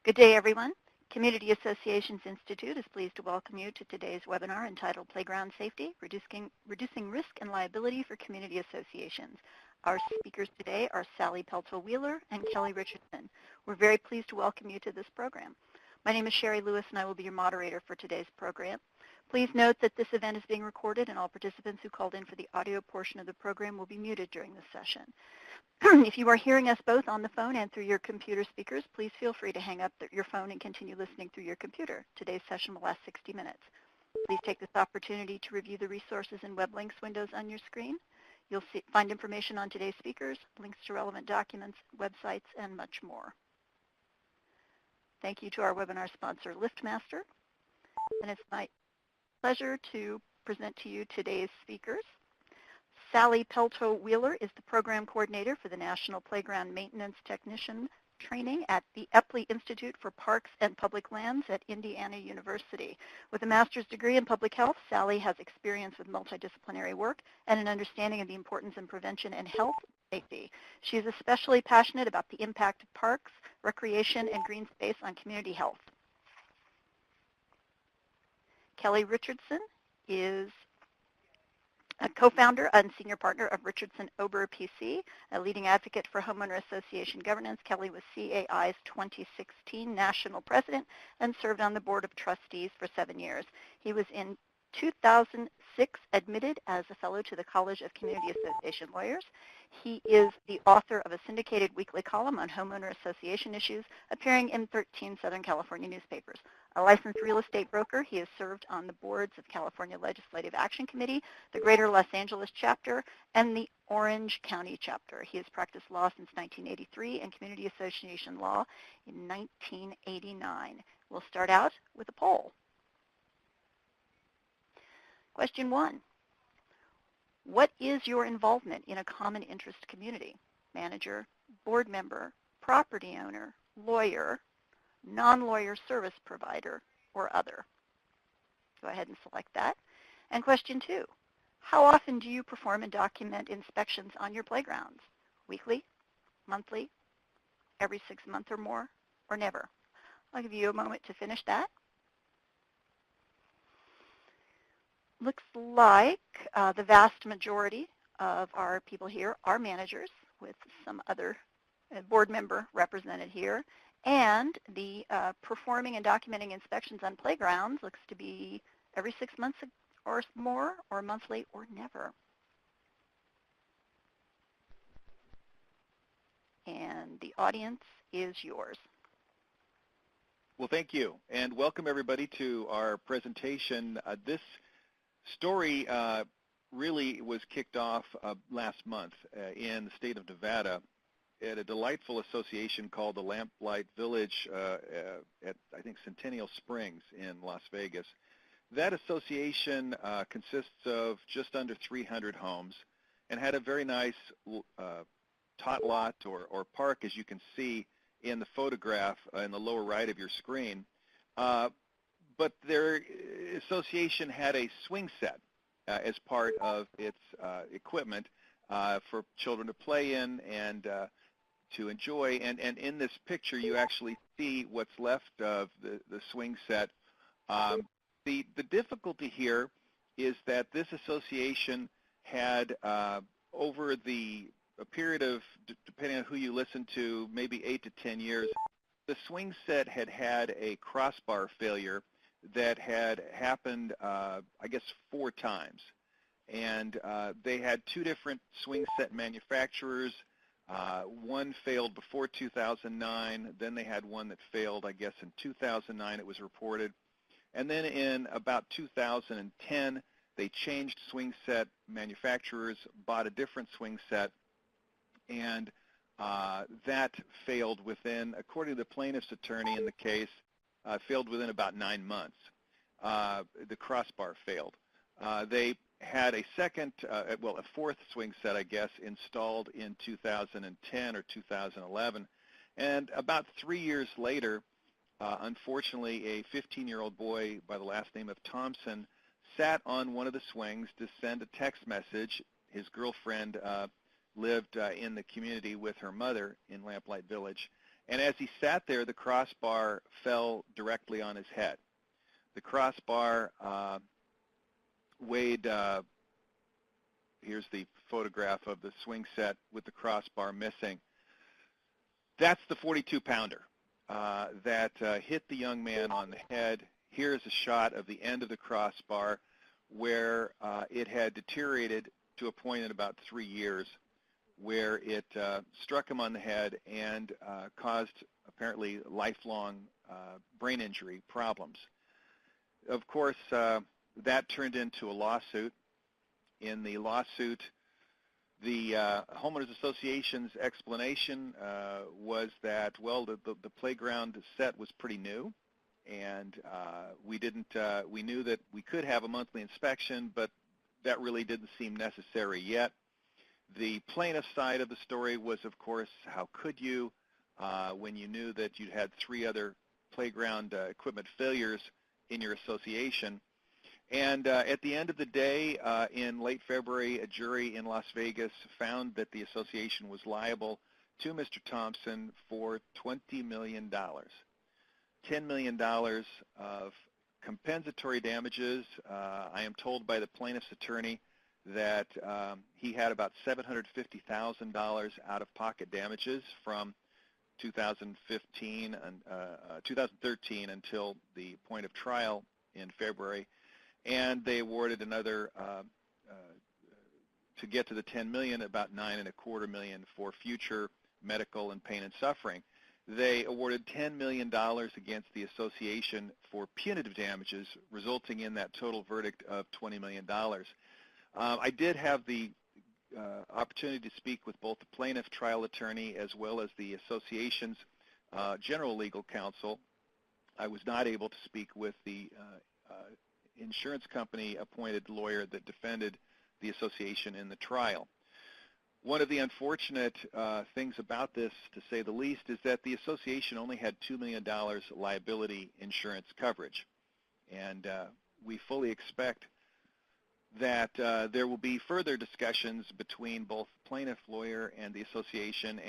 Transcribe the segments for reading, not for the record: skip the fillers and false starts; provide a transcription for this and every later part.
Good day, everyone. Community Associations Institute is pleased to welcome you to today's webinar entitled Playground Safety, Reducing Risk and Liability for Community Associations. Our speakers today are Sally Pelto-Wheeler and Kelly Richardson. We're very pleased to welcome you to this program. My name is Sherry Lewis, and I will be your moderator for today's program. Please note that this event is being recorded, and all participants who called in for the audio portion of the program will be muted during this session. If you are hearing us both on the phone and through your computer speakers, please feel free to hang up your phone and continue listening through your computer. Today's session will last 60 minutes. Please take this opportunity to review the resources and web links windows on your screen. You'll find information on today's speakers, links to relevant documents, websites, and much more. Thank you to our webinar sponsor, LiftMaster. And it's my pleasure to present to you today's speakers. Sally Pelto-Wheeler is the program coordinator for the National Playground Maintenance Technician Training at the Epley Institute for Parks and Public Lands at Indiana University. With a master's degree in public health, Sally has experience with multidisciplinary work and an understanding of the importance in prevention and health safety. She is especially passionate about the impact of parks, recreation, and green space on community health. Kelly Richardson is a co-founder and senior partner of Richardson Ober PC, a leading advocate for homeowner association governance. Kelly was CAI's 2016 national president and served on the board of trustees for 7 years. He was in 2006 admitted as a fellow to the College of Community Association Lawyers. He is the author of a syndicated weekly column on homeowner association issues, appearing in 13 Southern California newspapers. A licensed real estate broker, he has served on the boards of California Legislative Action Committee, the Greater Los Angeles chapter, and the Orange County chapter. He has practiced law since 1983 and community association law in 1989. We'll start out with a poll. Question 1. What is your involvement in a common interest community? Manager, board member, property owner, lawyer, non-lawyer service provider, or other? Go ahead and select that. And question 2. How often do you perform and document inspections on your playgrounds? Weekly, monthly, every 6 months or more, or never? I'll give you a moment to finish that. Looks like the vast majority of our people here are managers, with some other board member represented here. And the performing and documenting inspections on playgrounds looks to be every 6 months or more, or monthly, or never. And the audience is yours. Well, thank you, and welcome everybody to our presentation. This story really was kicked off last month in the state of Nevada at a delightful association called the Lamplight Village at, I think, Centennial Springs in Las Vegas. That association consists of just under 300 homes and had a very nice tot lot or park, as you can see in the photograph in the lower right of your screen. But their association had a swing set as part of its equipment for children to play in and to enjoy. And in this picture, you actually see what's left of the swing set. The difficulty here is that this association had, over a period of, depending on who you listen to, maybe 8 to 10 years, the swing set had a crossbar failure that had happened, I guess, 4 times. And they had 2 different swing set manufacturers. One failed before 2009. Then they had one that failed, I guess, in 2009, it was reported. And then in about 2010, they changed swing set manufacturers, bought a different swing set, and that failed within, according to the plaintiff's attorney in the case, failed within about 9 months. The crossbar failed. They had a second, a 4th swing set, I guess, installed in 2010 or 2011. And about 3 years later, unfortunately, a 15-year-old boy by the last name of Thompson sat on one of the swings to send a text message. His girlfriend lived in the community with her mother in Lamplight Village. And as he sat there, the crossbar fell directly on his head. The crossbar weighed, here's the photograph of the swing set with the crossbar missing. That's the 42-pounder that hit the young man on the head. Here's a shot of the end of the crossbar where it had deteriorated to a point in about 3 years where it struck him on the head and caused apparently lifelong brain injury problems. Of course, that turned into a lawsuit. In the lawsuit, the Homeowners Association's explanation was that, well, the playground set was pretty new, and we knew that we could have a monthly inspection, but that really didn't seem necessary yet. The plaintiff side of the story was, of course, how could you, when you knew that you'd had 3 other playground equipment failures in your association. And at the end of the day, in late February, a jury in Las Vegas found that the association was liable to Mr. Thompson for $20 million. $10 million of compensatory damages. I am told by the plaintiff's attorney that he had about $750,000 out-of-pocket damages from 2013 until the point of trial in February, and they awarded another, to get to the $10 million, about $9.25 million for future medical and pain and suffering. They awarded $10 million against the association for punitive damages, resulting in that total verdict of $20 million. I did have the opportunity to speak with both the plaintiff trial attorney as well as the association's general legal counsel. I was not able to speak with the insurance company appointed lawyer that defended the association in the trial. One of the unfortunate things about this, to say the least, is that the association only had $2 million liability insurance coverage. And we fully expect that there will be further discussions between both the plaintiff lawyer and the association's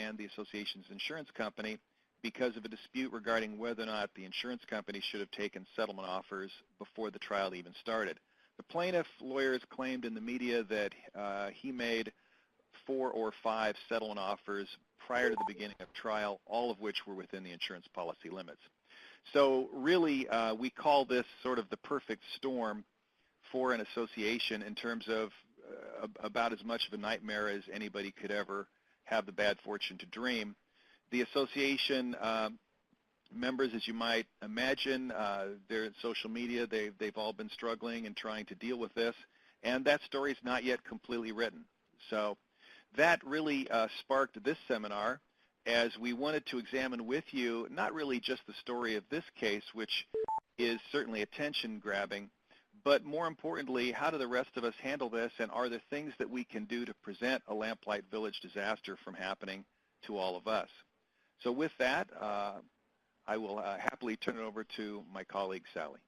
insurance company because of a dispute regarding whether or not the insurance company should have taken settlement offers before the trial even started. The plaintiff lawyers claimed in the media that he made 4 or 5 settlement offers prior to the beginning of trial, all of which were within the insurance policy limits. So really, we call this sort of the perfect storm for an association in terms of about as much of a nightmare as anybody could ever have the bad fortune to dream. The association members, as you might imagine, they're in social media. They've all been struggling and trying to deal with this, and that story is not yet completely written. So that really sparked this seminar, as we wanted to examine with you not really just the story of this case, which is certainly attention-grabbing, but more importantly, how do the rest of us handle this, and are there things that we can do to prevent a Lamplight Village disaster from happening to all of us? So with that, I will happily turn it over to my colleague, Sally.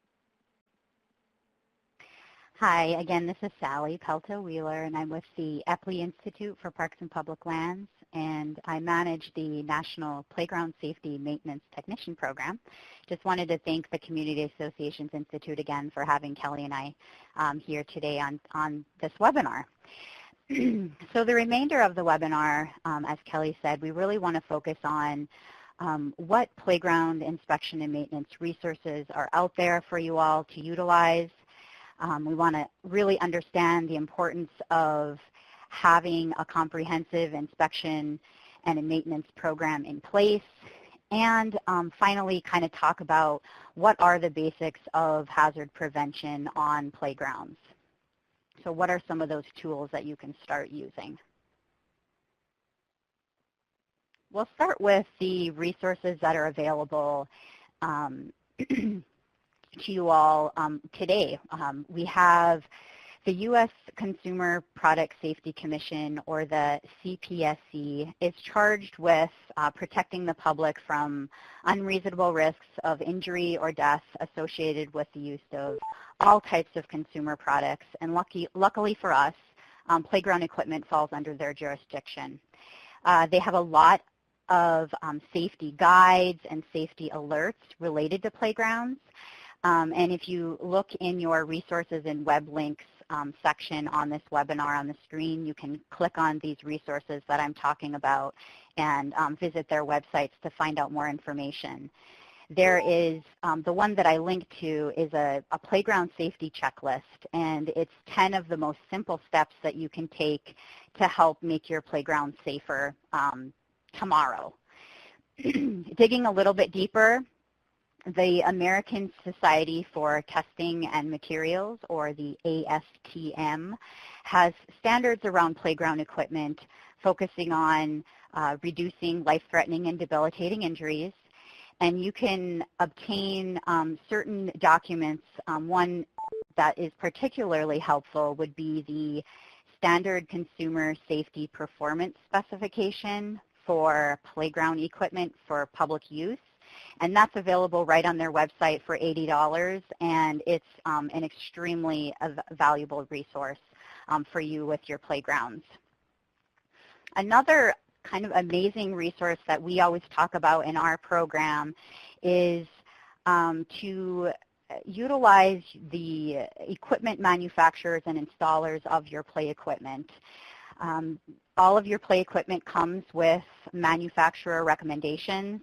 Hi, again, this is Sally Pelto-Wheeler, and I'm with the Epley Institute for Parks and Public Lands, and I manage the National Playground Safety Maintenance Technician Program. Just wanted to thank the Community Associations Institute again for having Kelly and I here today on this webinar. So the remainder of the webinar, as Kelly said, we really want to focus on what playground inspection and maintenance resources are out there for you all to utilize. We want to really understand the importance of having a comprehensive inspection and a maintenance program in place. And finally, kind of talk about what are the basics of hazard prevention on playgrounds. So what are some of those tools that you can start using? We'll start with the resources that are available to you all today. We have the U.S. Consumer Product Safety Commission, or the CPSC, is charged with protecting the public from unreasonable risks of injury or death associated with the use of all types of consumer products. And luckily for us, playground equipment falls under their jurisdiction. They have a lot of safety guides and safety alerts related to playgrounds. And if you look in your resources and web links section on this webinar on the screen, you can click on these resources that I'm talking about and visit their websites to find out more information. There is, the one that I linked to is a playground safety checklist, and it's 10 of the most simple steps that you can take to help make your playground safer tomorrow. Digging a little bit deeper, the American Society for Testing and Materials, or the ASTM, has standards around playground equipment focusing on reducing life-threatening and debilitating injuries. And you can obtain certain documents. One that is particularly helpful would be the Standard Consumer Safety Performance Specification for playground equipment for public use. And that's available right on their website for $80, and it's an extremely valuable resource for you with your playgrounds. Another kind of amazing resource that we always talk about in our program is to utilize the equipment manufacturers and installers of your play equipment. All of your play equipment comes with manufacturer recommendations.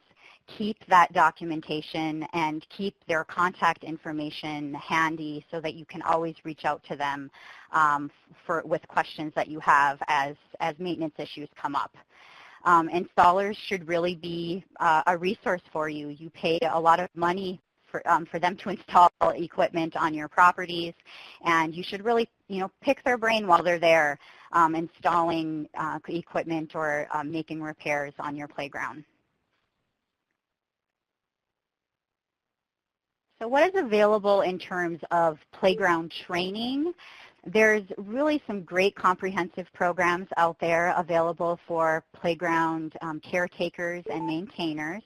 Keep that documentation and keep their contact information handy so that you can always reach out to them with questions that you have as maintenance issues come up. Installers should really be a resource for you. You pay a lot of money for them to install equipment on your properties, and you should really, pick their brain while they're there installing equipment or making repairs on your playground. So what is available in terms of playground training? There's really some great comprehensive programs out there available for playground caretakers and maintainers.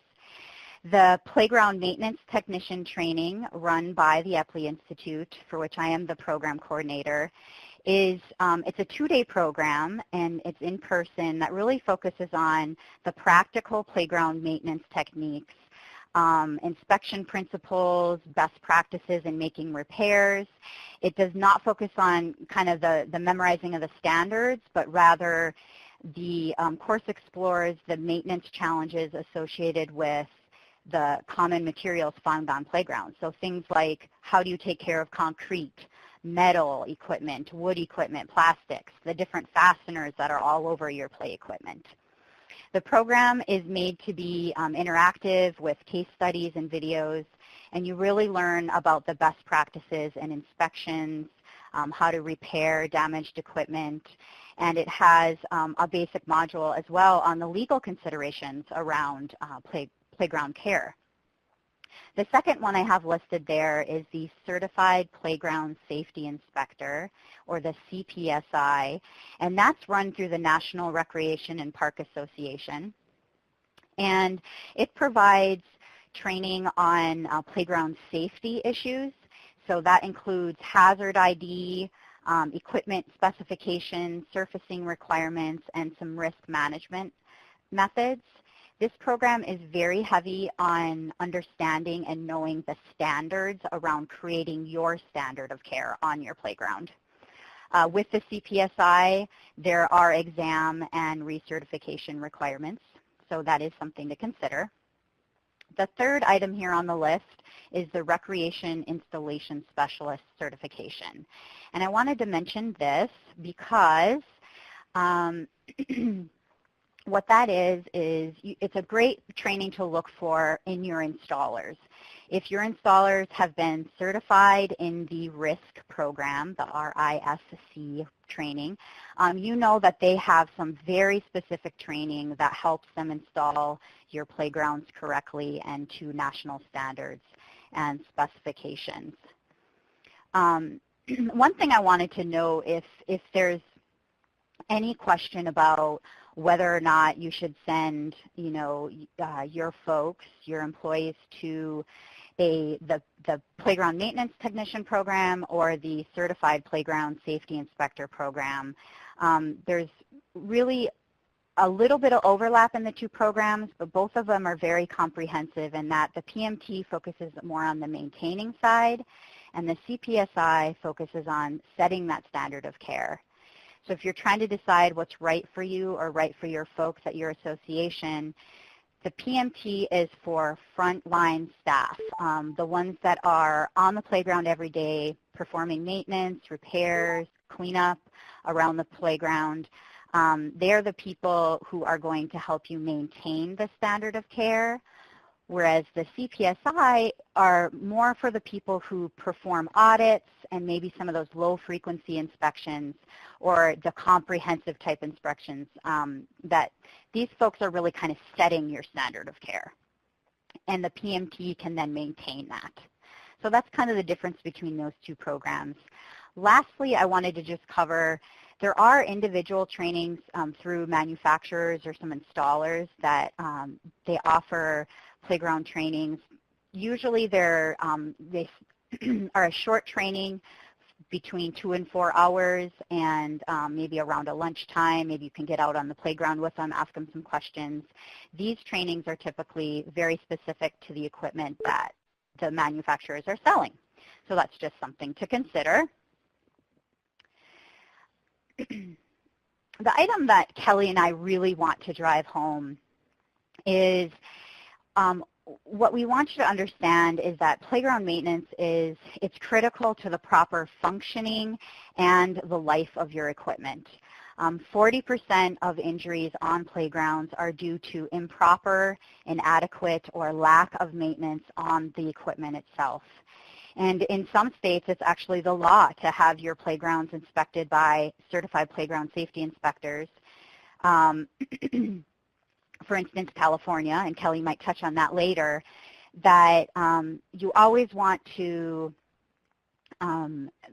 The Playground Maintenance Technician training run by the Epley Institute, for which I am the program coordinator, it's a 2-day program, and it's in person, that really focuses on the practical playground maintenance techniques, inspection principles, best practices in making repairs. It does not focus on kind of the memorizing of the standards, but rather the course explores the maintenance challenges associated with the common materials found on playgrounds. So things like, how do you take care of concrete, metal equipment, wood equipment, plastics, the different fasteners that are all over your play equipment. The program is made to be interactive with case studies and videos, and you really learn about the best practices and inspections, how to repair damaged equipment, and it has a basic module as well on the legal considerations around playground care. The second one I have listed there is the Certified Playground Safety Inspector, or the CPSI, and that's run through the National Recreation and Park Association. And it provides training on playground safety issues. So that includes hazard ID, equipment specifications, surfacing requirements, and some risk management methods. This program is very heavy on understanding and knowing the standards around creating your standard of care on your playground. With the CPSI, there are exam and recertification requirements, so that is something to consider. The third item here on the list is the Recreation Installation Specialist certification. And I wanted to mention this because what that is it's a great training to look for in your installers. If your installers have been certified in the RISC program, the RISC training, you know that they have some very specific training that helps them install your playgrounds correctly and to national standards and specifications. One thing I wanted to know, if there's any question about whether or not you should send, your folks, your employees to the Playground Maintenance Technician program or the Certified Playground Safety Inspector program, there's really a little bit of overlap in the two programs, but both of them are very comprehensive in that the PMT focuses more on the maintaining side, and the CPSI focuses on setting that standard of care. So if you're trying to decide what's right for you or right for your folks at your association, the PMT is for frontline staff, the ones that are on the playground every day, performing maintenance, repairs, cleanup around the playground. They're the people who are going to help you maintain the standard of care, whereas the CPSI are more for the people who perform audits and maybe some of those low-frequency inspections or the comprehensive type inspections that these folks are really kind of setting your standard of care. And the PMT can then maintain that. So that's kind of the difference between those two programs. Lastly, I wanted to just cover, there are individual trainings through manufacturers or some installers that they offer playground trainings. Usually they are a short training between 2 and 4 hours, and maybe around a lunchtime, maybe you can get out on the playground with them, ask them some questions. These trainings are typically very specific to the equipment that the manufacturers are selling. So that's just something to consider. The item that Kelly and I really want to drive home is what we want you to understand is that playground maintenance it's critical to the proper functioning and the life of your equipment. 40% of injuries on playgrounds are due to improper, inadequate, or lack of maintenance on the equipment itself. And in some states, it's actually the law to have your playgrounds inspected by certified playground safety inspectors. For instance, California, and Kelly might touch on that later, that you always want to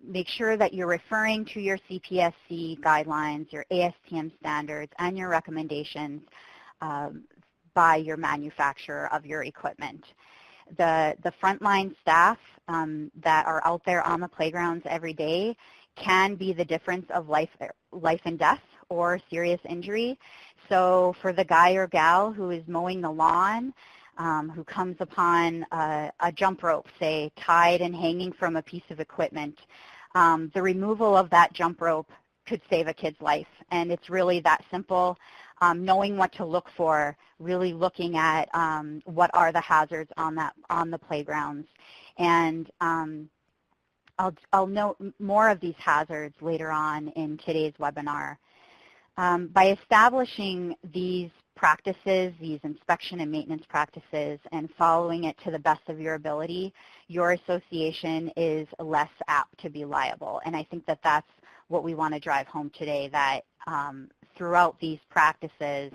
make sure that you're referring to your CPSC guidelines, your ASTM standards, and your recommendations by your manufacturer of your equipment. The frontline staff that are out there on the playgrounds every day can be the difference of life and death or serious injury. So for the guy or gal who is mowing the lawn, who comes upon a jump rope, say, tied and hanging from a piece of equipment, the removal of that jump rope could save a kid's life. And it's really that simple. Knowing what to look for, really looking at what are the hazards on the playgrounds. And I'll note more of these hazards later on in today's webinar. By establishing these practices, these inspection and maintenance practices, and following it to the best of your ability, your association is less apt to be liable. And I think that that's what we want to drive home today, that throughout these practices,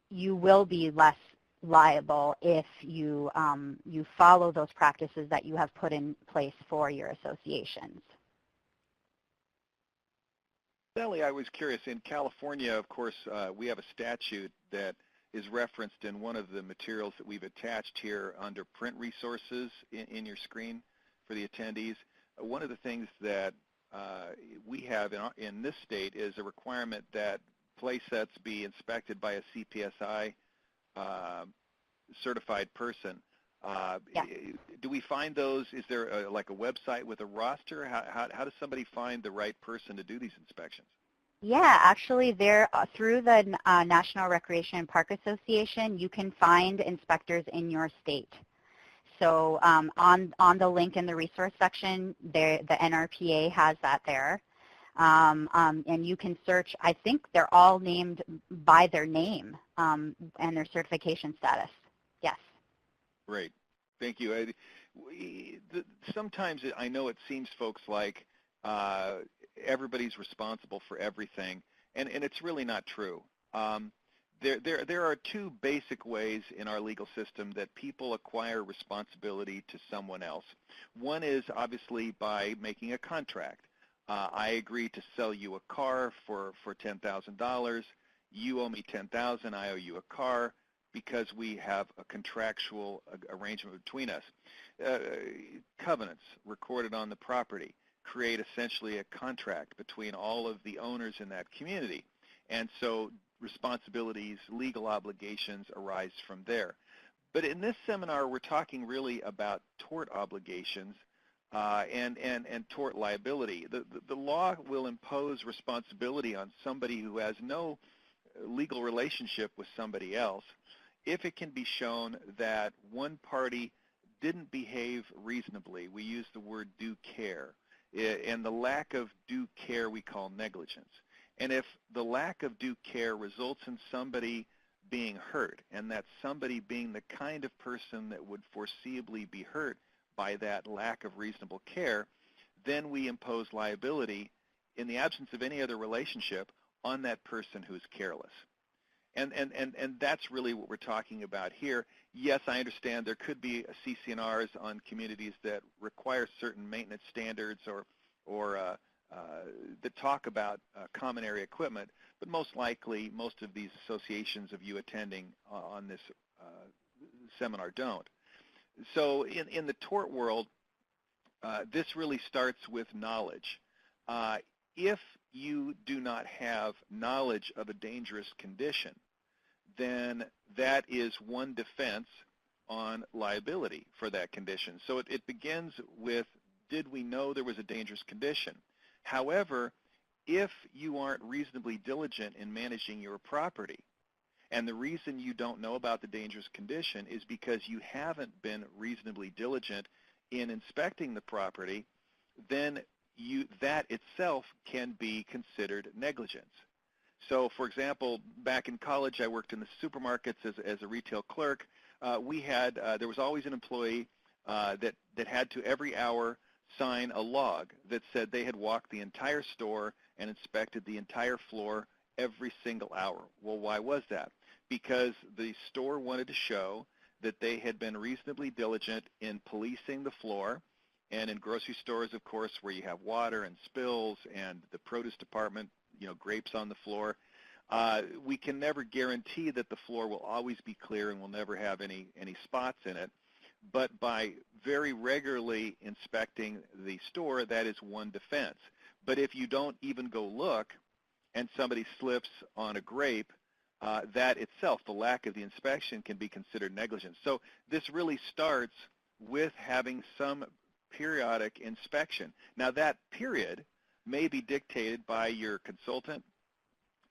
you will be less liable if you follow those practices that you have put in place for your associations. Sally, I was curious, in California, of course, we have a statute that is referenced in one of the materials that we've attached here under print resources in your screen for the attendees. One of the things that we have in this state is a requirement that play sets be inspected by a CPSI certified person. Yeah. Do we find those? Is there like a website with a roster? How does somebody find the right person to do these inspections? Yeah, actually, through the National Recreation and Park Association, you can find inspectors in your state. So on the link in the resource section, the NRPA has that there. And you can search, I think they're all named by their name and their certification status. Yes. Great. Thank you. Sometimes I know it seems, folks, like everybody's responsible for everything, and it's really not true. There are two basic ways in our legal system that people acquire responsibility to someone else. One is obviously by making a contract. I agree to sell you a car for $10,000. You owe me $10,000. I owe you a car because we have a contractual arrangement between us. Covenants recorded on the property. create essentially a contract between all of the owners in that community. And so responsibilities, legal obligations arise from there. But in this seminar, we're talking really about tort obligations and tort liability. The law will impose responsibility on somebody who has no legal relationship with somebody else if it can be shown that one party didn't behave reasonably. We use the word due care. And the lack of due care we call negligence. And if the lack of due care results in somebody being hurt, and that somebody being the kind of person that would foreseeably be hurt by that lack of reasonable care, then we impose liability in the absence of any other relationship on that person who's careless. And that's really what we're talking about here. Yes, I understand there could be CC&Rs on communities that require certain maintenance standards or that talk about common area equipment, but most likely most of these associations of you attending on this seminar don't. So in the tort world, this really starts with knowledge. If you do not have knowledge of a dangerous condition, then that is one defense on liability for that condition. So it begins with, did we know there was a dangerous condition? However, if you aren't reasonably diligent in managing your property, and the reason you don't know about the dangerous condition is because you haven't been reasonably diligent in inspecting the property, then that itself can be considered negligence. So, for example, back in college, I worked in the supermarkets as a retail clerk. There was always an employee that had to every hour sign a log that said they had walked the entire store and inspected the entire floor every single hour. Well, why was that? Because the store wanted to show that they had been reasonably diligent in policing the floor. And in grocery stores, of course, where you have water and spills and the produce department, grapes on the floor, we can never guarantee that the floor will always be clear and will never have any spots in it. But by very regularly inspecting the store, that is one defense. But if you don't even go look and somebody slips on a grape, that itself, the lack of the inspection, can be considered negligence. So this really starts with having some periodic inspection. Now that period may be dictated by your consultant,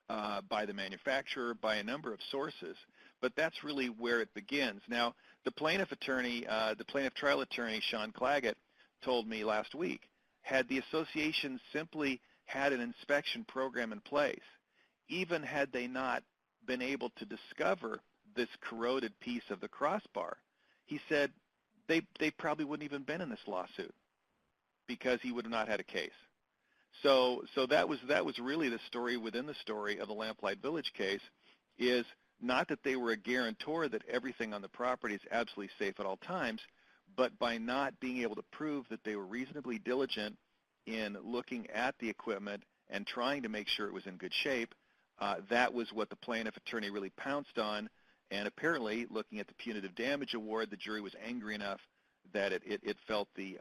by the manufacturer, by a number of sources, but that's really where it begins. Now, the plaintiff trial attorney, Sean Claggett, told me last week, had the association simply had an inspection program in place, even had they not been able to discover this corroded piece of the crossbar, he said they probably wouldn't even been in this lawsuit because he would have not had a case. So that was really the story within the story of the Lamplight Village case, is not that they were a guarantor that everything on the property is absolutely safe at all times, but by not being able to prove that they were reasonably diligent in looking at the equipment and trying to make sure it was in good shape, that was what the plaintiff attorney really pounced on. And apparently, looking at the punitive damage award, the jury was angry enough that it felt the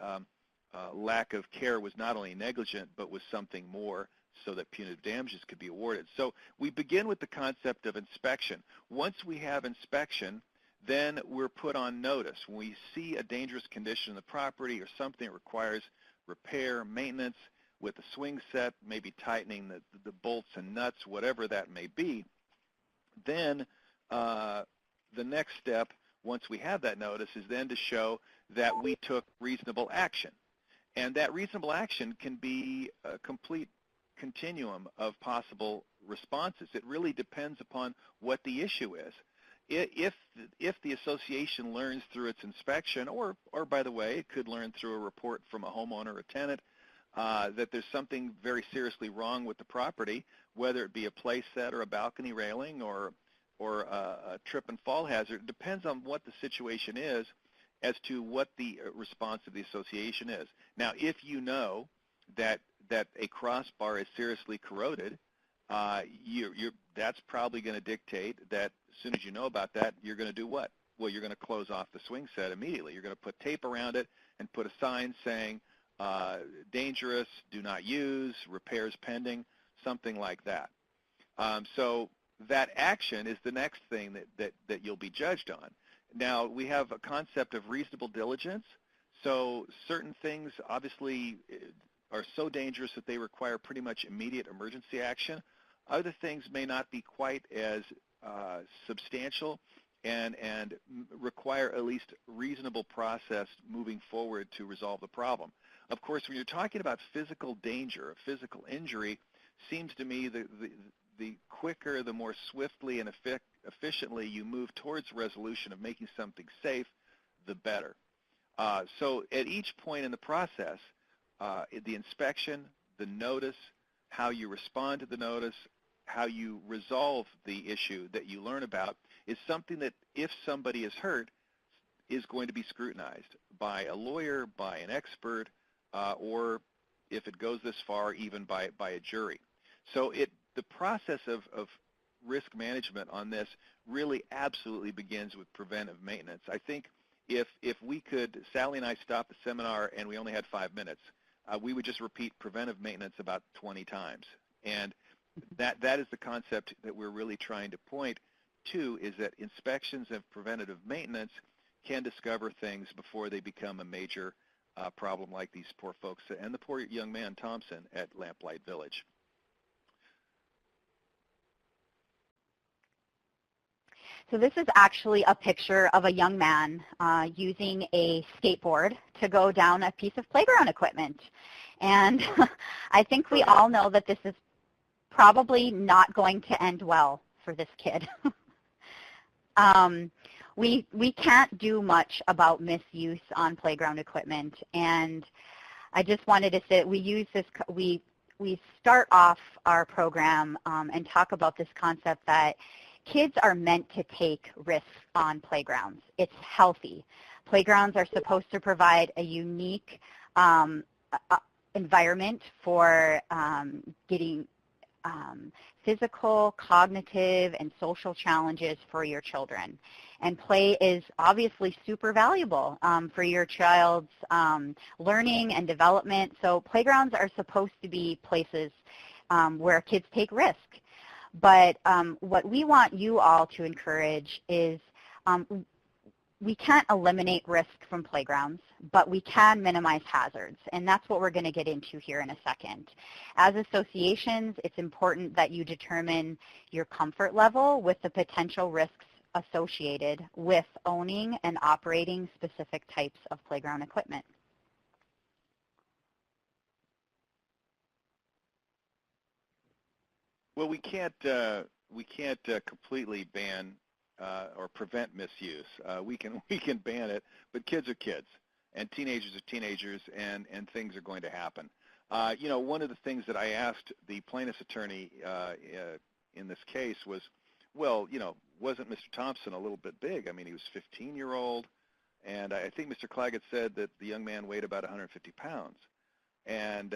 lack of care was not only negligent, but was something more, so that punitive damages could be awarded. So we begin with the concept of inspection. Once we have inspection, then we're put on notice. When we see a dangerous condition in the property or something that requires repair, maintenance, with the swing set, maybe tightening the bolts and nuts, whatever that may be, then the next step, once we have that notice, is then to show that we took reasonable action. And that reasonable action can be a complete continuum of possible responses. It really depends upon what the issue is. If the association learns through its inspection, or by the way, it could learn through a report from a homeowner or tenant that there's something very seriously wrong with the property, whether it be a play set or a balcony railing or a trip and fall hazard, it depends on what the situation is as to what the response of the association is. Now, if you know that a crossbar is seriously corroded, that's probably going to dictate that as soon as you know about that, you're going to do what? Well, you're going to close off the swing set immediately. You're going to put tape around it and put a sign saying, dangerous, do not use, repairs pending, something like that. So that action is the next thing that you'll be judged on. Now, we have a concept of reasonable diligence. So certain things obviously are so dangerous that they require pretty much immediate emergency action. Other things may not be quite as substantial and require at least reasonable process moving forward to resolve the problem. Of course, when you're talking about physical danger, physical injury, seems to me the quicker, the more swiftly and efficiently you move towards resolution of making something safe, the better. So at each point in the process, the inspection, the notice, how you respond to the notice, how you resolve the issue that you learn about is something that, if somebody is hurt, is going to be scrutinized by a lawyer, by an expert, or if it goes this far, even by a jury. So the process of risk management on this really absolutely begins with preventive maintenance. I think if we could, Sally and I stopped the seminar and we only had 5 minutes, we would just repeat preventive maintenance about 20 times. And that is the concept that we're really trying to point to, is that inspections of preventative maintenance can discover things before they become a major problem, like these poor folks and the poor young man, Thompson, at Lamplight Village. So this is actually a picture of a young man using a skateboard to go down a piece of playground equipment. And I think we all know that this is probably not going to end well for this kid. We can't do much about misuse on playground equipment, and I just wanted to say we start off our program and talk about this concept that kids are meant to take risks on playgrounds. It's healthy. Playgrounds are supposed to provide a unique environment for getting physical, cognitive, and social challenges for your children. And play is obviously super valuable for your child's learning and development. So playgrounds are supposed to be places where kids take risk. But what we want you all to encourage is we can't eliminate risk from playgrounds, but we can minimize hazards, and that's what we're going to get into here in a second. As associations, it's important that you determine your comfort level with the potential risks associated with owning and operating specific types of playground equipment. Well, we can't completely ban or prevent misuse. We can ban it, but kids are kids, and teenagers are teenagers, and things are going to happen. One of the things that I asked the plaintiff's attorney in this case was, well, wasn't Mr. Thompson a little bit big? I mean, he was 15-year-old, and I think Mr. Claggett said that the young man weighed about 150 pounds. And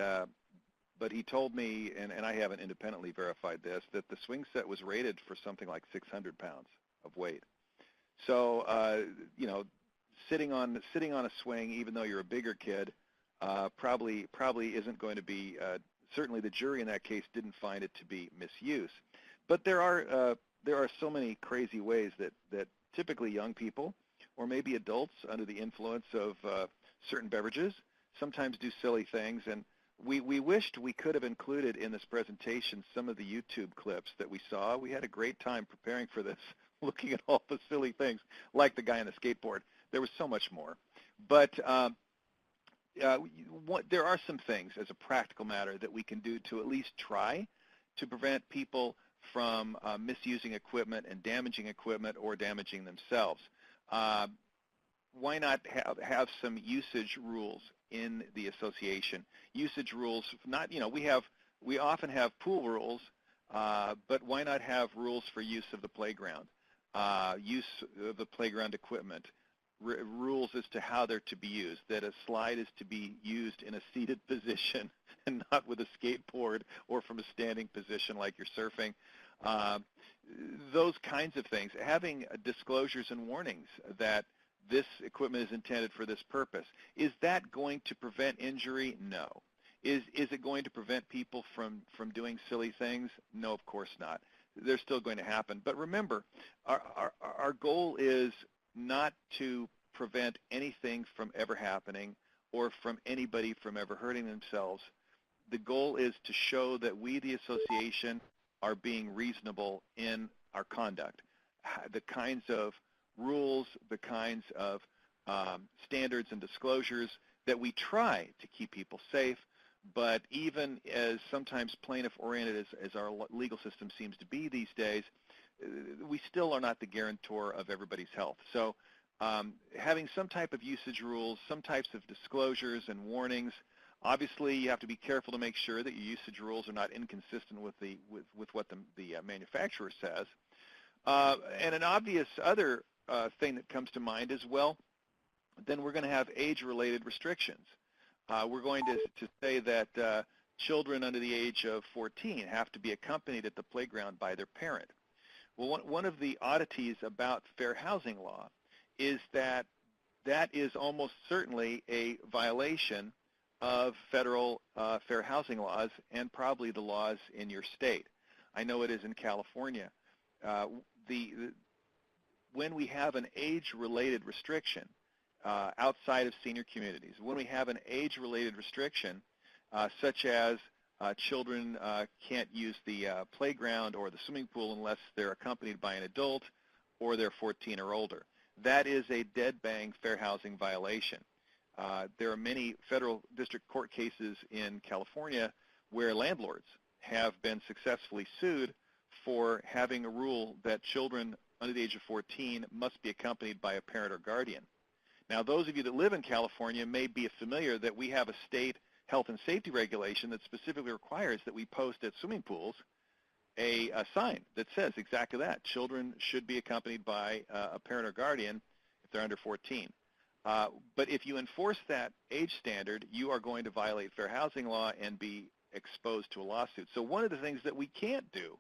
but he told me, and I haven't independently verified this, that the swing set was rated for something like 600 pounds of weight. So, sitting on a swing, even though you're a bigger kid, probably isn't going to be. Certainly, the jury in that case didn't find it to be misuse. But there are so many crazy ways that typically young people, or maybe adults under the influence of certain beverages, sometimes do silly things. And we wished we could have included in this presentation some of the YouTube clips that we saw. We had a great time preparing for this, looking at all the silly things, like the guy on the skateboard. There was so much more. But there are some things, as a practical matter, that we can do to at least try to prevent people from misusing equipment and damaging equipment or damaging themselves. Why not have some usage rules in the association? Usage rules, not, we often have pool rules, but why not have rules for use of the playground, use of the playground equipment, rules as to how they're to be used, that a slide is to be used in a seated position and not with a skateboard or from a standing position like you're surfing. Those kinds of things. Having disclosures and warnings that this equipment is intended for this purpose. Is that going to prevent injury? No. Is it going to prevent people from doing silly things? No, of course not. They're still going to happen. But remember, our goal is not to prevent anything from ever happening or from anybody from ever hurting themselves. The goal is to show that we, the association, are being reasonable in our conduct. The kinds of rules, the kinds of standards and disclosures that we try to keep people safe, but even as sometimes plaintiff-oriented as our legal system seems to be these days, we still are not the guarantor of everybody's health. So having some type of usage rules, some types of disclosures and warnings. Obviously, you have to be careful to make sure that your usage rules are not inconsistent with what the manufacturer says. And an obvious other thing that comes to mind is, well, then we're going to have age-related restrictions. We're going to say that children under the age of 14 have to be accompanied at the playground by their parent. Well, one of the oddities about fair housing law is that is almost certainly a violation of federal fair housing laws and probably the laws in your state. I know it is in California. When we have an age-related restriction outside of senior communities, when we have an age-related restriction such as children can't use the playground or the swimming pool unless they're accompanied by an adult or they're 14 or older, that is a dead-bang fair housing violation. There are many federal district court cases in California where landlords have been successfully sued for having a rule that children under the age of 14 must be accompanied by a parent or guardian. Now, those of you that live in California may be familiar that we have a state health and safety regulation that specifically requires that we post at swimming pools a sign that says exactly that. Children should be accompanied by a parent or guardian if they're under 14. But if you enforce that age standard, you are going to violate fair housing law and be exposed to a lawsuit. So one of the things that we can't do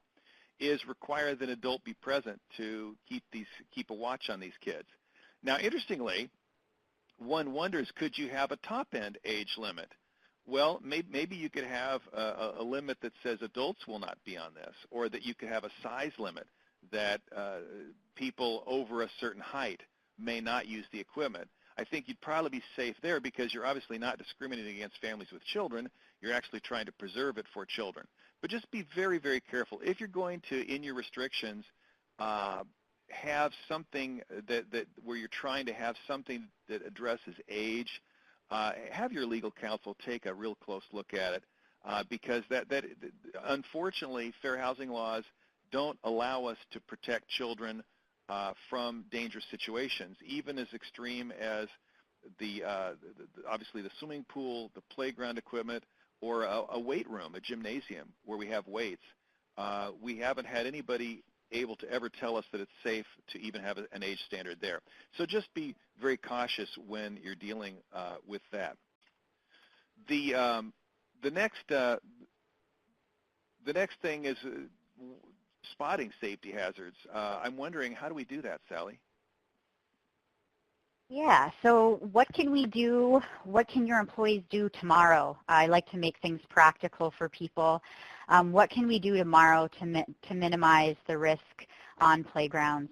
is require that an adult be present to keep a watch on these kids. Now, interestingly, one wonders, could you have a top-end age limit? Well, maybe you could have a limit that says adults will not be on this, or that you could have a size limit that people over a certain height may not use the equipment. I think you'd probably be safe there because you're obviously not discriminating against families with children. You're actually trying to preserve it for children. But just be very, very careful. If you're going to, in your restrictions, have something that where you're trying to have something that addresses age, have your legal counsel take a real close look at it because that unfortunately, fair housing laws don't allow us to protect children from dangerous situations, even as extreme as obviously the swimming pool, the playground equipment, or a weight room, a gymnasium where we have weights. We haven't had anybody able to ever tell us that it's safe to even have an age standard there. So just be very cautious when you're dealing with that. The next thing is spotting safety hazards. I'm wondering, how do we do that, Sally? Yeah, so what can we do? What can your employees do tomorrow? I like to make things practical for people. What can we do tomorrow to minimize the risk on playgrounds?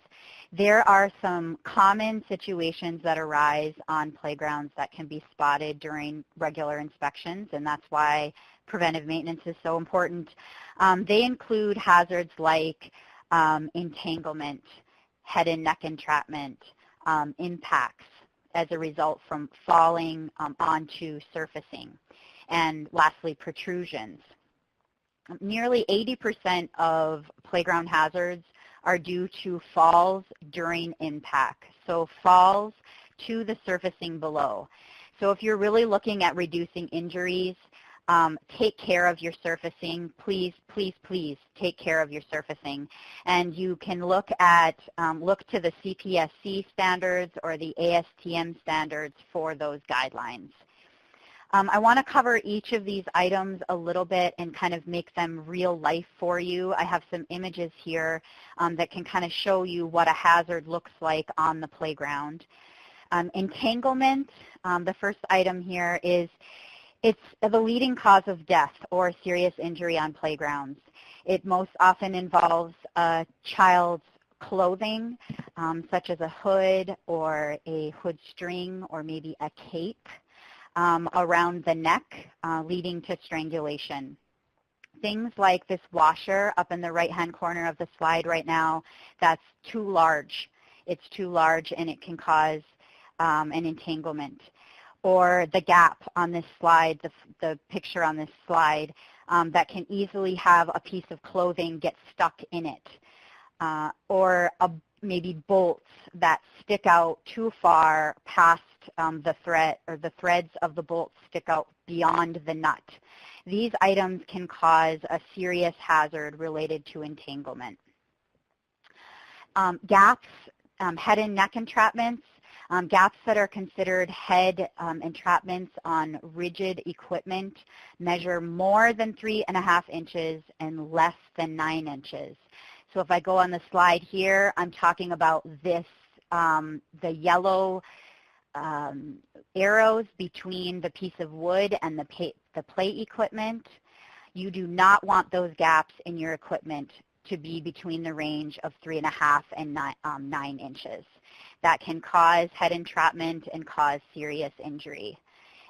There are some common situations that arise on playgrounds that can be spotted during regular inspections, and that's why preventive maintenance is so important. They include hazards like entanglement, head and neck entrapment, impacts as a result from falling onto surfacing, and lastly, protrusions. Nearly 80% of playground hazards are due to falls during impact, so falls to the surfacing below. So if you're really looking at reducing injuries, take care of your surfacing. Please, please, please take care of your surfacing. And you can look to the CPSC standards or the ASTM standards for those guidelines. I want to cover each of these items a little bit and kind of make them real life for you. I have some images here that can kind of show you what a hazard looks like on the playground. Entanglement, the first item here is it's the leading cause of death or serious injury on playgrounds. It most often involves a child's clothing, such as a hood or a hood string or maybe a cape around the neck, leading to strangulation. Things like this washer up in the right-hand corner of the slide right now, that's too large. It's too large and it can cause an entanglement. Or the gap on this slide, the picture on this slide, that can easily have a piece of clothing get stuck in it. Or maybe bolts that stick out too far past the thread, or the threads of the bolts stick out beyond the nut. These items can cause a serious hazard related to entanglement. Gaps, head and neck entrapments, gaps that are considered head entrapments on rigid equipment measure more than 3.5 inches and less than 9 inches. So if I go on the slide here, I'm talking about this, the yellow arrows between the piece of wood and the play equipment. You do not want those gaps in your equipment to be between the range of 3.5 and 9 inches. That can cause head entrapment and cause serious injury.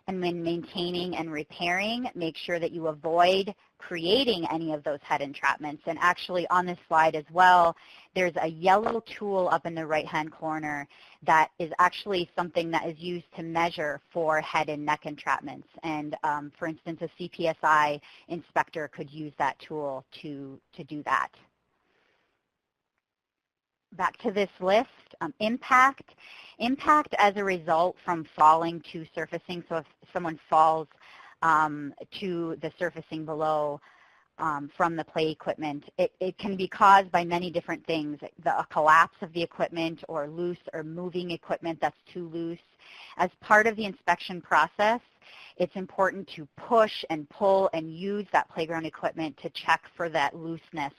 And when maintaining and repairing, make sure that you avoid creating any of those head entrapments. And actually on this slide as well, there's a yellow tool up in the right-hand corner that is actually something that is used to measure for head and neck entrapments. And for instance, a CPSI inspector could use that tool to do that. Back to this list, impact. Impact as a result from falling to surfacing. So if someone falls to the surfacing below from the play equipment, it can be caused by many different things. A collapse of the equipment or loose or moving equipment that's too loose. As part of the inspection process, it's important to push and pull and use that playground equipment to check for that looseness.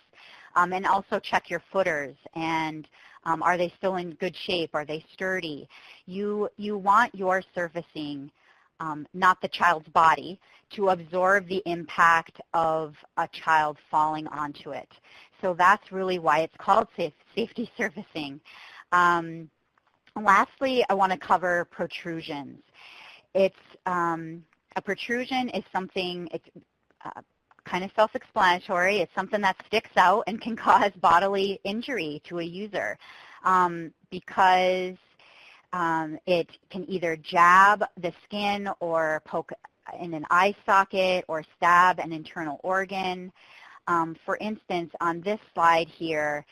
And also check your footers and are they still in good shape? Are they sturdy? You want your surfacing, not the child's body, to absorb the impact of a child falling onto it. So that's really why it's called safety surfacing. Lastly, I want to cover protrusions. It's a protrusion is something, it's kind of self-explanatory. It's something that sticks out and can cause bodily injury to a user because it can either jab the skin or poke in an eye socket or stab an internal organ. For instance, on this slide here,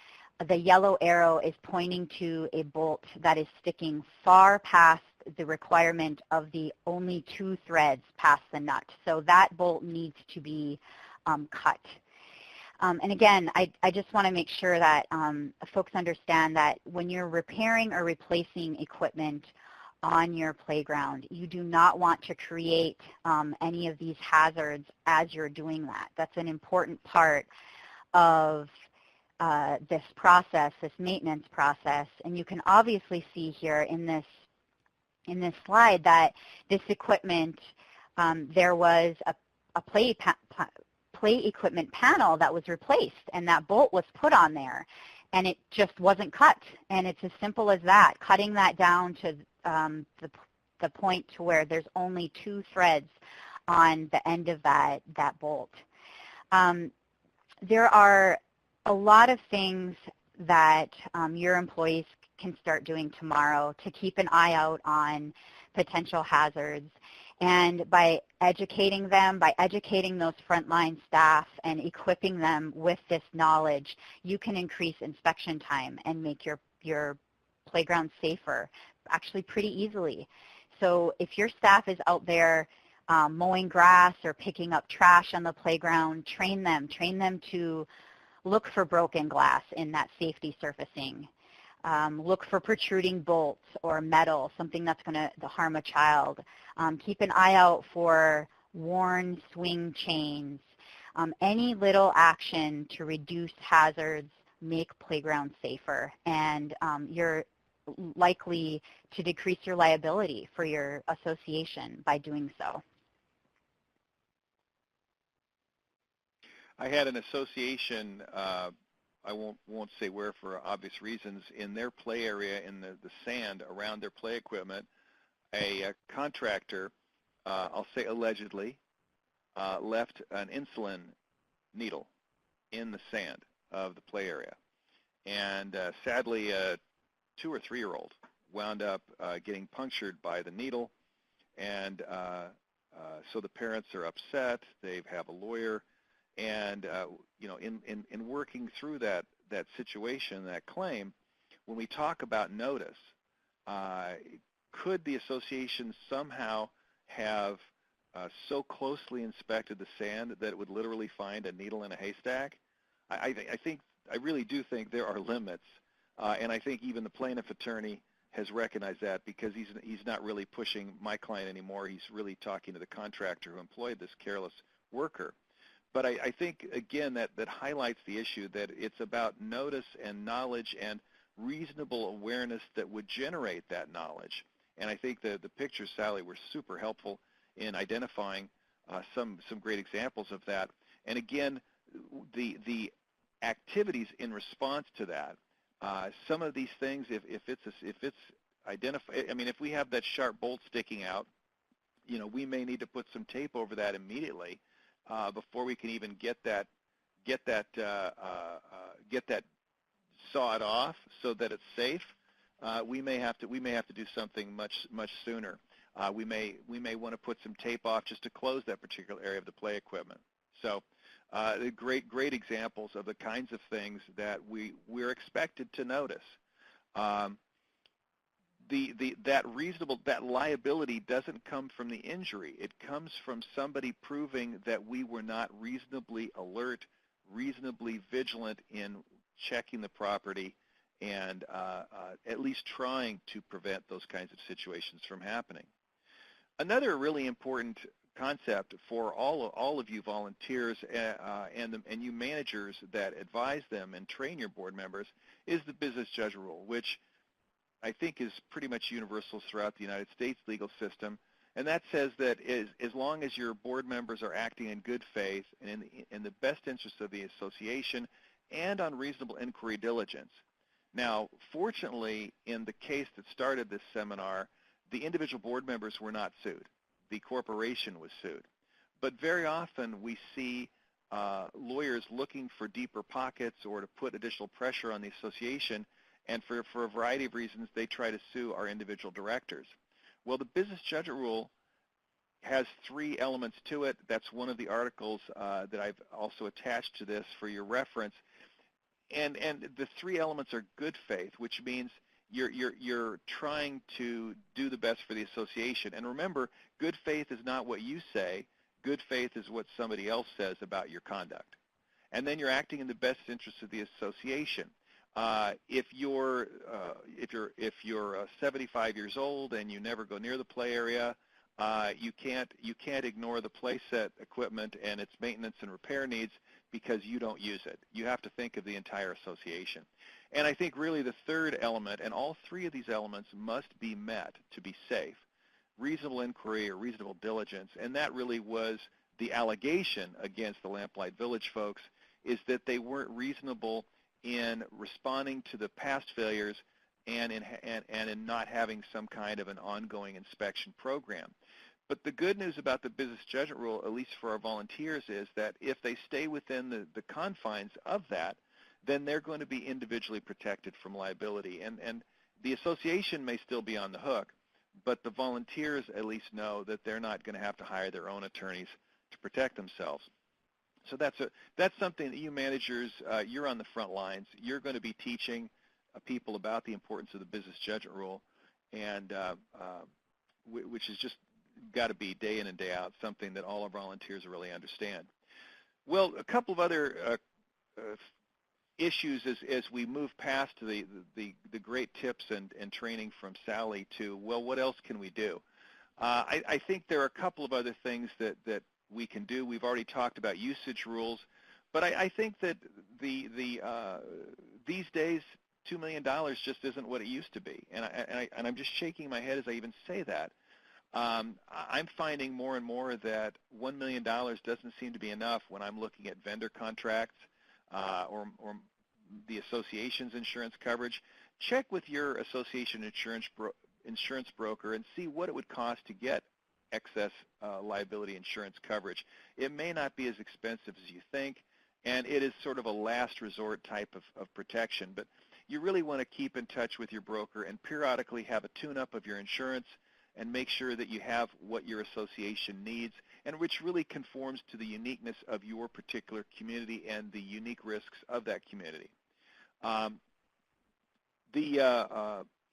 the yellow arrow is pointing to a bolt that is sticking far past the requirement of the only 2 threads past the nut. So that bolt needs to be cut. And again, I just want to make sure that folks understand that when you're repairing or replacing equipment on your playground, you do not want to create any of these hazards as you're doing that. That's an important part of this process, this maintenance process. And you can obviously see here in this slide that this equipment, there was a play equipment panel that was replaced, and that bolt was put on there, and it just wasn't cut. And it's as simple as that, cutting that down to the point to where there's only 2 threads on the end of that bolt. There are a lot of things that your employees can start doing tomorrow to keep an eye out on potential hazards. And by educating them, by educating those frontline staff and equipping them with this knowledge, you can increase inspection time and make your playground safer, actually pretty easily. So if your staff is out there mowing grass or picking up trash on the playground, train them to look for broken glass in that safety surfacing. Look for protruding bolts or metal, something that's going to harm a child. Keep an eye out for worn swing chains. Any little action to reduce hazards, make playgrounds safer. And your likely to decrease your liability for your association by doing so. I had an association, I won't say where for obvious reasons, in their play area in the sand around their play equipment, a contractor, I'll say allegedly, left an insulin needle in the sand of the play area. And sadly, a 2 or 3-year-old wound up getting punctured by the needle, and so the parents are upset. They have a lawyer, and you know, in working through that situation, that claim, when we talk about notice, could the association somehow have so closely inspected the sand that it would literally find a needle in a haystack? I really do think there are limits, and I think even the plaintiff attorney has recognized that, because he's not really pushing my client anymore. He's really talking to the contractor who employed this careless worker. But I think, again, that highlights the issue that it's about notice and knowledge and reasonable awareness that would generate that knowledge. And I think the pictures, Sally, were super helpful in identifying some great examples of that. And again, the activities in response to that, some of these things, if it's identified, I mean, if we have that sharp bolt sticking out, you know, we may need to put some tape over that immediately before we can even get that sawed off so that it's safe. We may have to do something much sooner. We may want to put some tape off just to close that particular area of the play equipment. So great examples of the kinds of things that we're expected to notice. That liability doesn't come from the injury. It comes from somebody proving that we were not reasonably alert, reasonably vigilant in checking the property, and at least trying to prevent those kinds of situations from happening. Another really important concept for all of you volunteers and you managers that advise them and train your board members is the business judgment rule, which I think is pretty much universal throughout the United States legal system. And that says that as long as your board members are acting in good faith and in the best interest of the association and on reasonable inquiry diligence. Now, fortunately, in the case that started this seminar, the individual board members were not sued. The corporation was sued. But very often we see lawyers looking for deeper pockets or to put additional pressure on the association, and for a variety of reasons, they try to sue our individual directors. Well, the business judgment rule has 3 elements to it. That's one of the articles that I've also attached to this for your reference. And the 3 elements are good faith, which means you're trying to do the best for the association. And remember, good faith is not what you say. Good faith is what somebody else says about your conduct. And then you're acting in the best interest of the association. If you're 75 years old and you never go near the play area, you can't ignore the play set equipment and its maintenance and repair needs because you don't use it. You have to think of the entire association. And I think really the third element, and all 3 of these elements must be met to be safe: reasonable inquiry or reasonable diligence. And that really was the allegation against the Lamplight Village folks, is that they weren't reasonable in responding to the past failures and in not having some kind of an ongoing inspection program. But the good news about the business judgment rule, at least for our volunteers, is that if they stay within the confines of that, then they're going to be individually protected from liability. And the association may still be on the hook, but the volunteers at least know that they're not going to have to hire their own attorneys to protect themselves. So that's something that you managers, you're on the front lines. You're going to be teaching people about the importance of the business judgment rule, and which is just got to be day in and day out something that all our volunteers really understand. Well, a couple of other issues as we move past the great tips and training from Sally to, well, what else can we do? I think there are a couple of other things that we can do. We've already talked about usage rules, but I think that these days $2 million just isn't what it used to be. And I'm just shaking my head as I even say that. I'm finding more and more that $1 million doesn't seem to be enough when I'm looking at vendor contracts or the association's insurance coverage. Check with your association insurance broker and see what it would cost to get excess liability insurance coverage. It may not be as expensive as you think, and it is sort of a last resort type of protection. But you really want to keep in touch with your broker and periodically have a tune-up of your insurance and make sure that you have what your association needs and which really conforms to the uniqueness of your particular community and the unique risks of that community.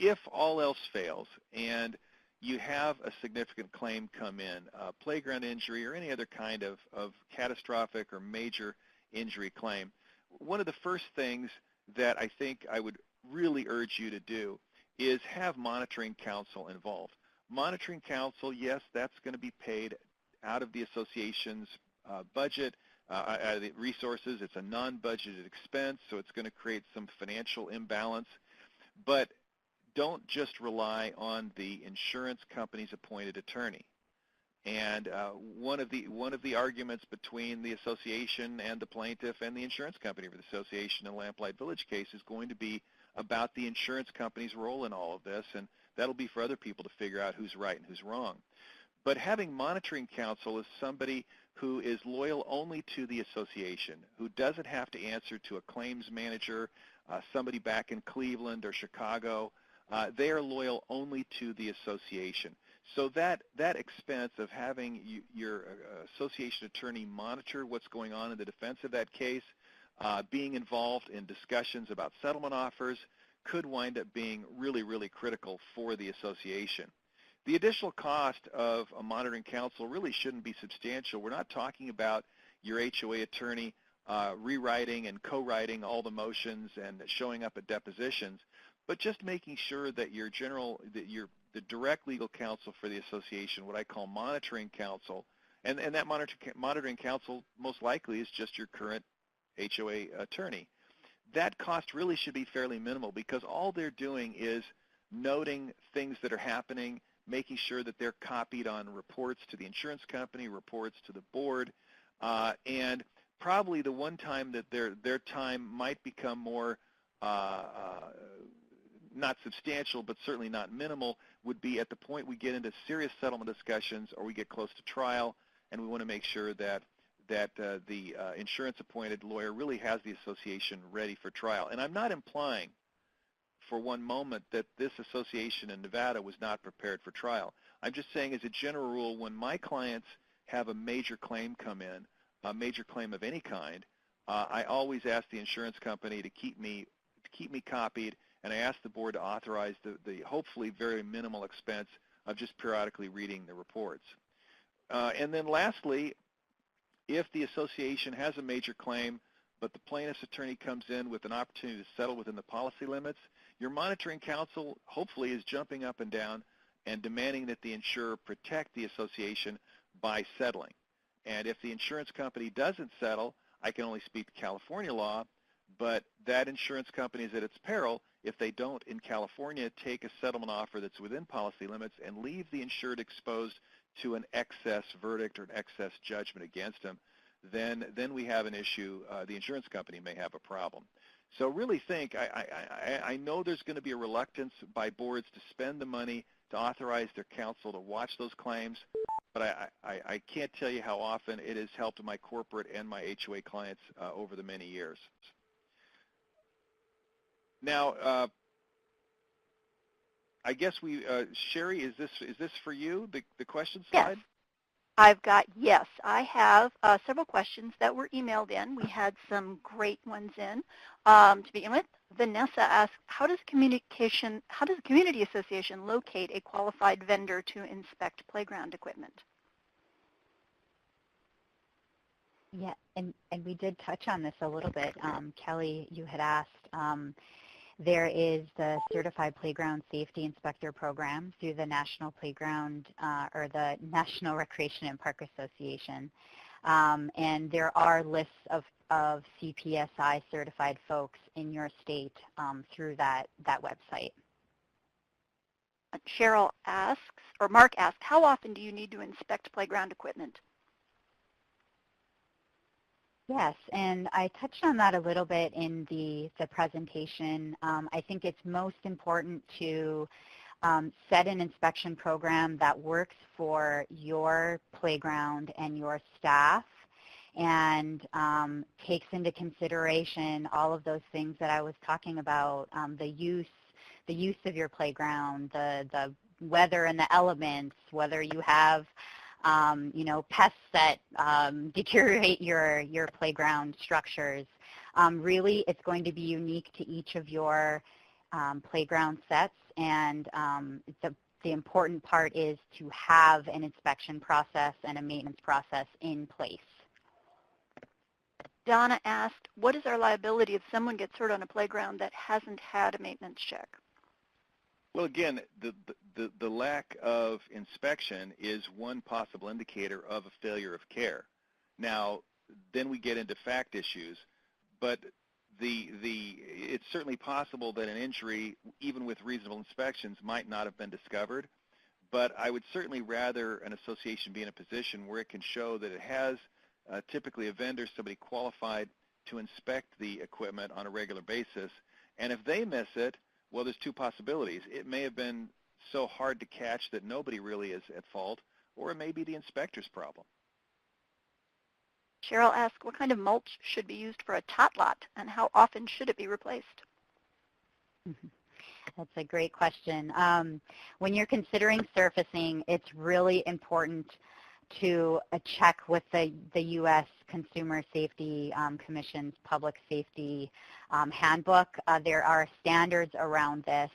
If all else fails and you have a significant claim come in, playground injury or any other kind of catastrophic or major injury claim, one of the first things that I think I would really urge you to do is have monitoring counsel involved. Monitoring counsel, yes, that's going to be paid out of the association's budget, out of the resources. It's a non-budgeted expense, so it's going to create some financial imbalance. But don't just rely on the insurance company's appointed attorney. And one of the arguments between the association and the plaintiff and the insurance company for the association in Lamplight Village case is going to be about the insurance company's role in all of this, and that'll be for other people to figure out who's right and who's wrong. But having monitoring counsel is somebody who is loyal only to the association, who doesn't have to answer to a claims manager, somebody back in Cleveland or Chicago. They are loyal only to the association. So that expense of having your association attorney monitor what's going on in the defense of that case, being involved in discussions about settlement offers, could wind up being really, really critical for the association. The additional cost of a monitoring counsel really shouldn't be substantial. We're not talking about your HOA attorney rewriting and co-writing all the motions and showing up at depositions, but just making sure that the direct legal counsel for the association, what I call monitoring counsel, and that monitoring counsel most likely is just your current HOA attorney. That cost really should be fairly minimal because all they're doing is noting things that are happening, making sure that they're copied on reports to the insurance company, reports to the board, and probably the one time that their time might become more not substantial, but certainly not minimal, would be at the point we get into serious settlement discussions or we get close to trial, and we want to make sure that the insurance-appointed lawyer really has the association ready for trial. And I'm not implying for one moment that this association in Nevada was not prepared for trial. I'm just saying as a general rule, when my clients have a major claim come in, a major claim of any kind, I always ask the insurance company to keep me copied, and I ask the board to authorize the hopefully very minimal expense of just periodically reading the reports. And then lastly, if the association has a major claim, but the plaintiff's attorney comes in with an opportunity to settle within the policy limits, your monitoring counsel hopefully is jumping up and down and demanding that the insurer protect the association by settling. And if the insurance company doesn't settle, I can only speak to California law, but that insurance company is at its peril if they don't, in California, take a settlement offer that's within policy limits and leave the insured exposed to an excess verdict or an excess judgment against them, then we have an issue. The insurance company may have a problem. So really think, I know there's going to be a reluctance by boards to spend the money to authorize their counsel to watch those claims, but I can't tell you how often it has helped my corporate and my HOA clients over the many years. Now, I guess Sherry, is this for you, the question slide? Yes. Yes, I have several questions that were emailed in. We had some great ones in. To begin with, Vanessa asked, how does a community association locate a qualified vendor to inspect playground equipment? Yeah, and we did touch on this a little bit. Kelly, you had asked, there is the Certified Playground Safety Inspector Program through the National Playground or the National Recreation and Park Association. And there are lists of of CPSI certified folks in your state through that website. Cheryl asks, or Mark asks, how often do you need to inspect playground equipment? Yes, and I touched on that a little bit in the presentation. I think it's most important to set an inspection program that works for your playground and your staff and takes into consideration all of those things that I was talking about, the use of your playground, the weather and the elements, whether you have pests that deteriorate your playground structures. Really, it's going to be unique to each of your playground sets, and the important part is to have an inspection process and a maintenance process in place. Donna asked, what is our liability if someone gets hurt on a playground that hasn't had a maintenance check? Well, again, the lack of inspection is one possible indicator of a failure of care. Now, then we get into fact issues, but it's certainly possible that an injury, even with reasonable inspections, might not have been discovered. But I would certainly rather an association be in a position where it can show that it has typically a vendor, somebody qualified to inspect the equipment on a regular basis. And if they miss it, well, there's two possibilities. It may have been so hard to catch that nobody really is at fault, or it may be the inspector's problem. Cheryl asked, what kind of mulch should be used for a tot lot, and how often should it be replaced? That's a great question. When you're considering surfacing, it's really important to check with the U.S. Consumer Safety Commission's Public Safety Handbook. There are standards around this.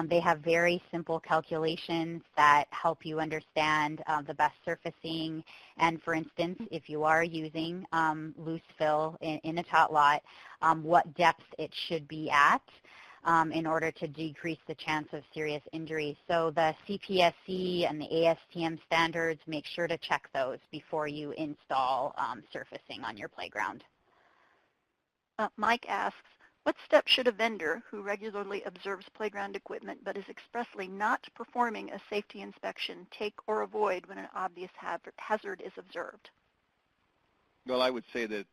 They have very simple calculations that help you understand the best surfacing. And for instance, if you are using loose fill in a tot lot, what depth it should be at in order to decrease the chance of serious injury. So the CPSC and the ASTM standards, make sure to check those before you install surfacing on your playground. Mike asks, what steps should a vendor who regularly observes playground equipment but is expressly not performing a safety inspection take or avoid when an obvious hazard is observed? Well, I would say that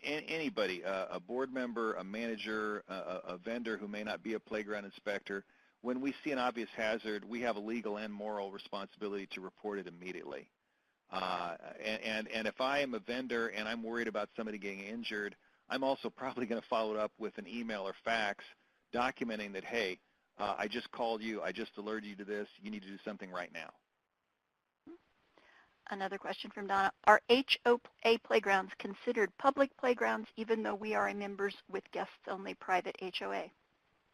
anybody, a board member, a manager, a vendor who may not be a playground inspector, when we see an obvious hazard, we have a legal and moral responsibility to report it immediately. And if I am a vendor and I'm worried about somebody getting injured, I'm also probably going to follow it up with an email or fax documenting that, hey, I just called you, I just alerted you to this, you need to do something right now. Another question from Donna. Are HOA playgrounds considered public playgrounds even though we are members with guests-only private HOA?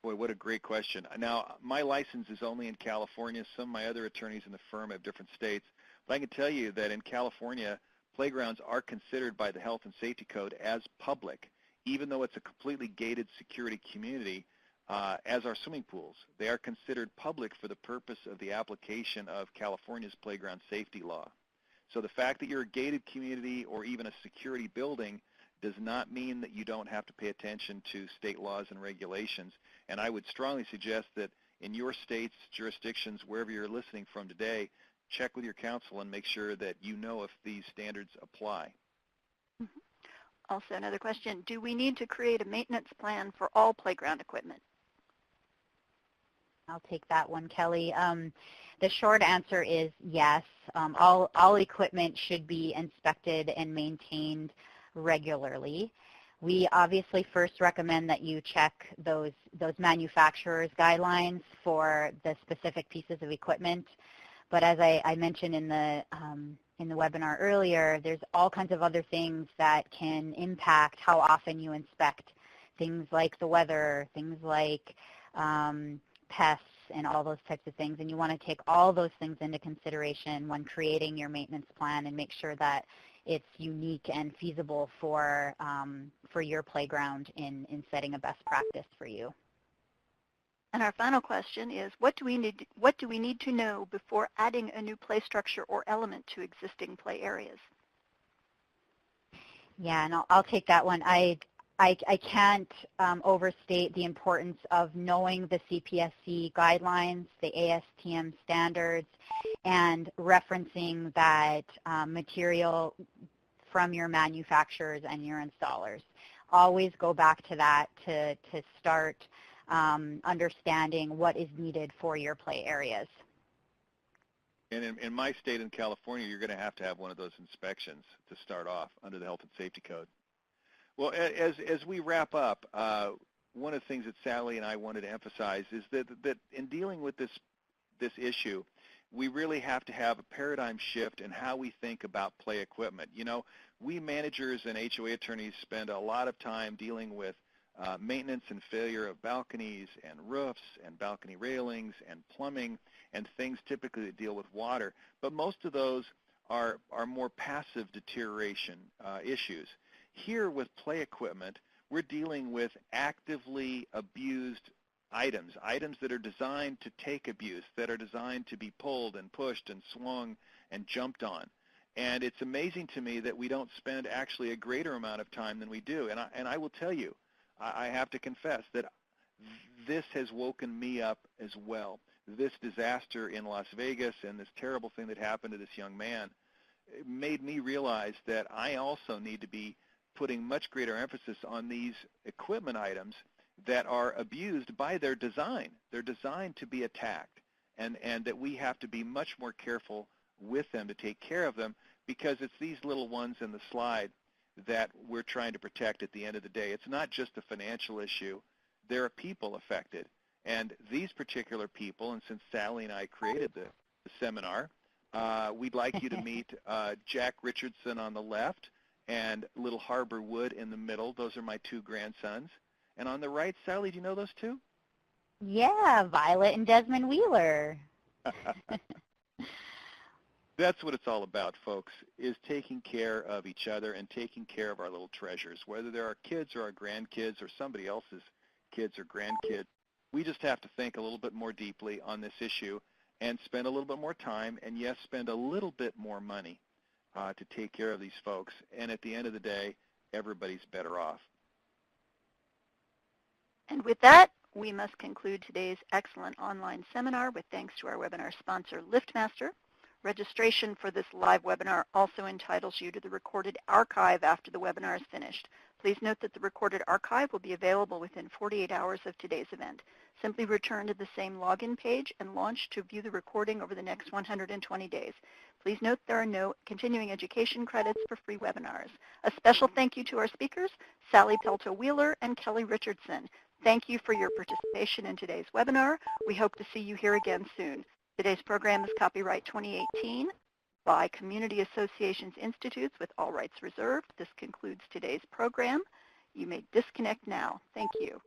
Boy, what a great question. Now, my license is only in California. Some of my other attorneys in the firm have different states. But I can tell you that in California, playgrounds are considered by the Health and Safety Code as public, even though it's a completely gated security community, as are swimming pools. They are considered public for the purpose of the application of California's playground safety law. So the fact that you're a gated community or even a security building does not mean that you don't have to pay attention to state laws and regulations. And I would strongly suggest that in your state's jurisdictions, wherever you're listening from today, check with your counsel and make sure that you know if these standards apply. Mm-hmm. Also, another question, do we need to create a maintenance plan for all playground equipment? I'll take that one, Kelly. The short answer is yes. All equipment should be inspected and maintained regularly. We obviously first recommend that you check those manufacturer's guidelines for the specific pieces of equipment. But as I mentioned in the webinar earlier, there's all kinds of other things that can impact how often you inspect, things like the weather, things like pests, and all those types of things. And you want to take all those things into consideration when creating your maintenance plan and make sure that it's unique and feasible for your playground in setting a best practice for you. And our final question is, what do we need to know before adding a new play structure or element to existing play areas? Yeah, and I'll take that one. I can't overstate the importance of knowing the CPSC guidelines, the ASTM standards, and referencing that material from your manufacturers and your installers. Always go back to that to start understanding what is needed for your play areas. And in my state in California, you're going to have one of those inspections to start off under the Health and Safety Code. Well, as we wrap up, one of the things that Sally and I wanted to emphasize is that in dealing with this issue, we really have to have a paradigm shift in how we think about play equipment. You know, we managers and HOA attorneys spend a lot of time dealing with maintenance and failure of balconies and roofs and balcony railings and plumbing and things typically that deal with water. But most of those are more passive deterioration issues. Here with play equipment, we're dealing with actively abused items that are designed to take abuse, that are designed to be pulled and pushed and swung and jumped on. And it's amazing to me that we don't spend actually a greater amount of time than we do. And I will tell you, I have to confess that this has woken me up as well. This disaster in Las Vegas and this terrible thing that happened to this young man made me realize that I also need to be putting much greater emphasis on these equipment items that are abused by their design. They're designed to be attacked, and that we have to be much more careful with them to take care of them, because it's these little ones in the slide that we're trying to protect at the end of the day. It's not just a financial issue. There are people affected. And these particular people, and since Sally and I created the seminar, we'd like you to meet Jack Richardson on the left and Little Harbor Wood in the middle. Those are my two grandsons. And on the right, Sally, do you know those two? Yeah, Violet and Desmond Wheeler. That's what it's all about, folks, is taking care of each other and taking care of our little treasures, whether they're our kids or our grandkids or somebody else's kids or grandkids. We just have to think a little bit more deeply on this issue and spend a little bit more time and, yes, spend a little bit more money to take care of these folks. And at the end of the day, everybody's better off. And with that, we must conclude today's excellent online seminar with thanks to our webinar sponsor, LiftMaster. Registration for this live webinar also entitles you to the recorded archive after the webinar is finished. Please note that the recorded archive will be available within 48 hours of today's event. Simply return to the same login page and launch to view the recording over the next 120 days. Please note there are no continuing education credits for free webinars. A special thank you to our speakers, Sally Pelto-Wheeler and Kelly Richardson. Thank you for your participation in today's webinar. We hope to see you here again soon. Today's program is copyright 2018 by Community Associations Institutes with all rights reserved. This concludes today's program. You may disconnect now. Thank you.